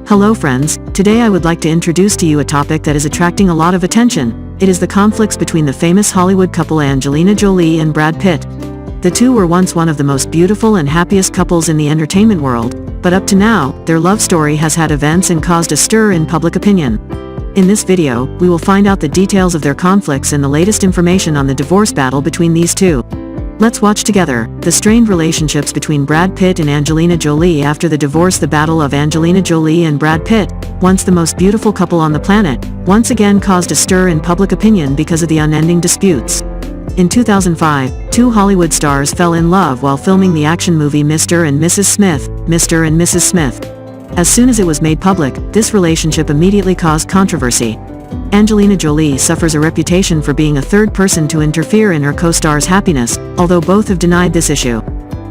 Hello friends, today I would like to introduce to you a topic that is attracting a lot of attention. It is the conflicts between the famous Hollywood couple Angelina Jolie and Brad Pitt. The two were once one of the most beautiful and happiest couples in the entertainment world, but up to now, their love story has had events and caused a stir in public opinion. In this video, we will find out the details of their conflicts and the latest information on the divorce battle between these two. Let's watch together the strained relationships between Brad Pitt and Angelina Jolie after the divorce. The battle of Angelina Jolie and Brad Pitt, once the most beautiful couple on the planet, once again caused a stir in public opinion because of the unending disputes. In 2005, two Hollywood stars fell in love while filming the action movie Mr. and Mrs. Smith, Mr. and Mrs. Smith. As soon as it was made public, this relationship immediately caused controversy. Angelina Jolie suffers a reputation for being a third person to interfere in her co-star's happiness, although both have denied this issue.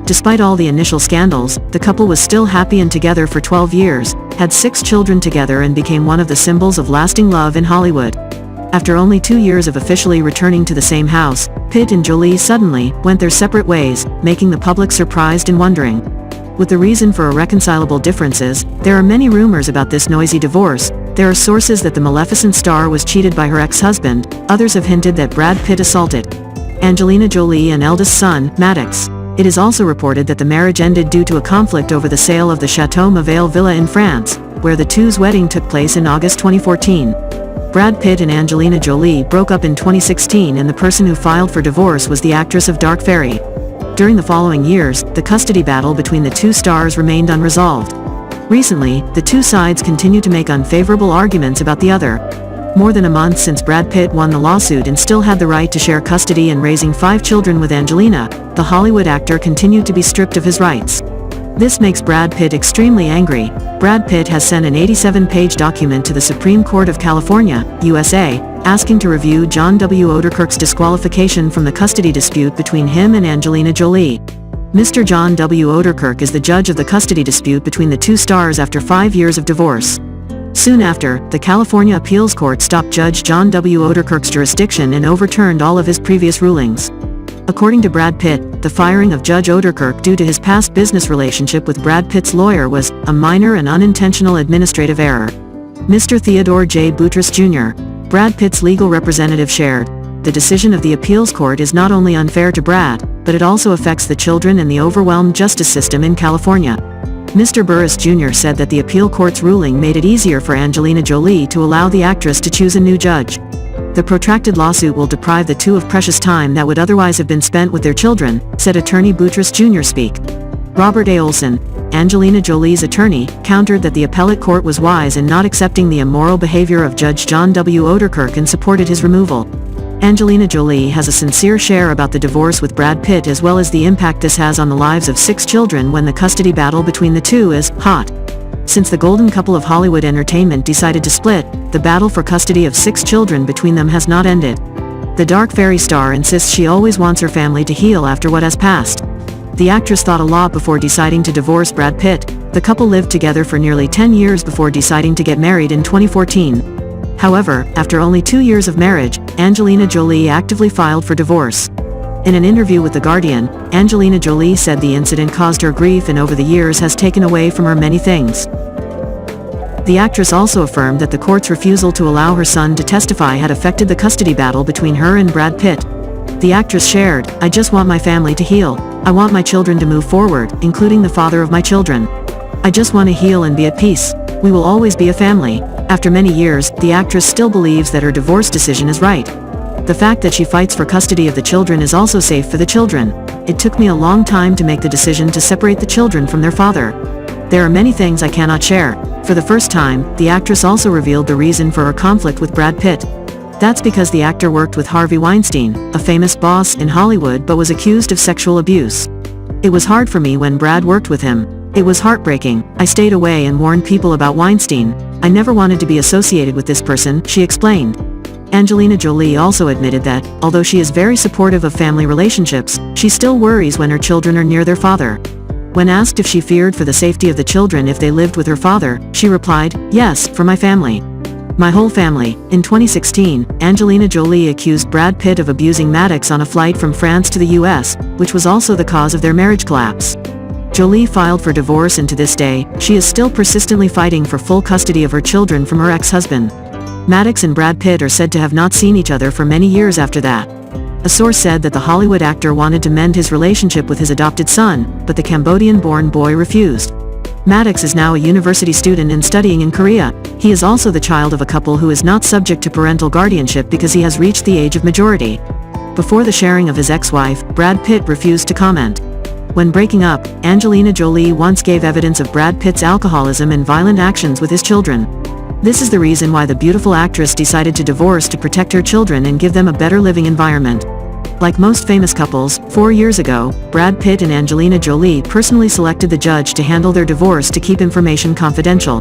Despite all the initial scandals, the couple was still happy and together for 12 years, had 6 children together and became one of the symbols of lasting love in Hollywood. After only 2 years of officially returning to the same house, Pitt and Jolie suddenly went their separate ways, making the public surprised and wondering. With the reason for irreconcilable differences, there are many rumors about this noisy divorce. There are sources that the Maleficent star was cheated by her ex-husband, others have hinted that Brad Pitt assaulted Angelina Jolie and eldest son, Maddox. It is also reported that the marriage ended due to a conflict over the sale of the Chateau Mauvail villa in France, where the two's wedding took place in August 2014. Brad Pitt and Angelina Jolie broke up in 2016 and the person who filed for divorce was the actress of Dark Fairy. During the following years, the custody battle between the two stars remained unresolved. Recently, the two sides continue to make unfavorable arguments about the other. More than a month since Brad Pitt won the lawsuit and still had the right to share custody and raising 5 children with Angelina, the Hollywood actor continued to be stripped of his rights. This makes Brad Pitt extremely angry. Brad Pitt has sent an 87-page document to the Supreme Court of California, USA, asking to review John W. Oderkirk's disqualification from the custody dispute between him and Angelina Jolie. Mr. John W. Oderkirk is the judge of the custody dispute between the two stars after 5 years of divorce. Soon after, the California Appeals Court stopped Judge John W. Oderkirk's jurisdiction and overturned all of his previous rulings. According to Brad Pitt, the firing of Judge Oderkirk due to his past business relationship with Brad Pitt's lawyer was a minor and unintentional administrative error. Mr. Theodore J. Boutros Jr., Brad Pitt's legal representative, shared, "The decision of the appeals court is not only unfair to Brad, but it also affects the children and the overwhelmed justice system in California." Mr. Burris Jr. said that the appeal court's ruling made it easier for Angelina Jolie to allow the actress to choose a new judge. The protracted lawsuit will deprive the two of precious time that would otherwise have been spent with their children, said attorney Boutros Jr. Speak. Robert A. Olson, Angelina Jolie's attorney, countered that the appellate court was wise in not accepting the immoral behavior of Judge John W. Oderkirk and supported his removal. Angelina Jolie has a sincere share about the divorce with Brad Pitt as well as the impact this has on the lives of 6 children when the custody battle between the two is hot. Since the golden couple of Hollywood entertainment decided to split, the battle for custody of 6 children between them has not ended. The Dark Fairy star insists she always wants her family to heal after what has passed. The actress thought a lot before deciding to divorce Brad Pitt. The couple lived together for nearly 10 years before deciding to get married in 2014. However, after only 2 years of marriage, Angelina Jolie actively filed for divorce. In an interview with The Guardian, Angelina Jolie said the incident caused her grief and over the years has taken away from her many things. The actress also affirmed that the court's refusal to allow her son to testify had affected the custody battle between her and Brad Pitt. The actress shared, "I just want my family to heal. I want my children to move forward, including the father of my children. I just want to heal and be at peace. We will always be a family." After many years, the actress still believes that her divorce decision is right. The fact that she fights for custody of the children is also safe for the children. "It took me a long time to make the decision to separate the children from their father. There are many things I cannot share." For the first time, the actress also revealed the reason for her conflict with Brad Pitt. That's because the actor worked with Harvey Weinstein, a famous boss in Hollywood but was accused of sexual abuse. "It was hard for me when Brad worked with him. It was heartbreaking. I stayed away and warned people about Weinstein. I never wanted to be associated with this person," she explained. Angelina Jolie also admitted that, although she is very supportive of family relationships, she still worries when her children are near their father. When asked if she feared for the safety of the children if they lived with her father, she replied, "Yes, for my family. My whole family." In 2016, Angelina Jolie accused Brad Pitt of abusing Maddox on a flight from France to the US, which was also the cause of their marriage collapse. Jolie filed for divorce, and to this day, she is still persistently fighting for full custody of her children from her ex-husband. Maddox and Brad Pitt are said to have not seen each other for many years after that. A source said that the Hollywood actor wanted to mend his relationship with his adopted son, but the Cambodian-born boy refused. Maddox is now a university student and studying in Korea. He is also the child of a couple who is not subject to parental guardianship because he has reached the age of majority. Before the sharing of his ex-wife, Brad Pitt refused to comment. When breaking up, Angelina Jolie once gave evidence of Brad Pitt's alcoholism and violent actions with his children. This is the reason why the beautiful actress decided to divorce to protect her children and give them a better living environment. Like most famous couples, 4 years ago, Brad Pitt and Angelina Jolie personally selected the judge to handle their divorce to keep information confidential.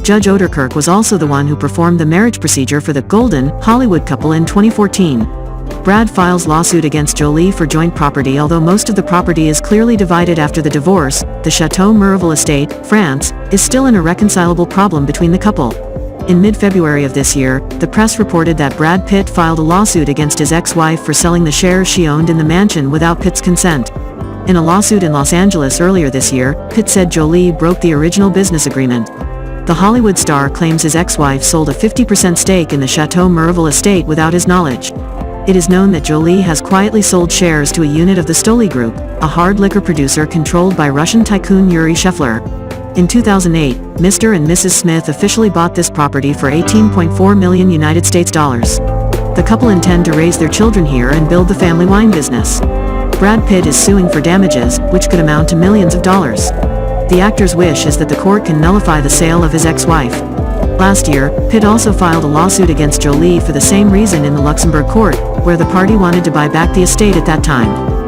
Judge Oderkirk was also the one who performed the marriage procedure for the Golden Hollywood couple in 2014. Brad files lawsuit against Jolie for joint property. Although most of the property is clearly divided after the divorce, the Chateau Miraval estate, France, is still an irreconcilable problem between the couple. In mid-February of this year, the press reported that Brad Pitt filed a lawsuit against his ex-wife for selling the shares she owned in the mansion without Pitt's consent. In a lawsuit in Los Angeles earlier this year, Pitt said Jolie broke the original business agreement. The Hollywood star claims his ex-wife sold a 50% stake in the Chateau Miraval estate without his knowledge. It is known that Jolie has quietly sold shares to a unit of the Stoli Group, a hard liquor producer controlled by Russian tycoon Yuri Shefler. In 2008, Mr. and Mrs. Smith officially bought this property for $18.4 million United States dollars. The couple intend to raise their children here and build the family wine business. Brad Pitt is suing for damages, which could amount to millions of dollars. The actor's wish is that the court can nullify the sale of his ex-wife. Last year, Pitt also filed a lawsuit against Jolie for the same reason in the Luxembourg court, where the party wanted to buy back the estate at that time.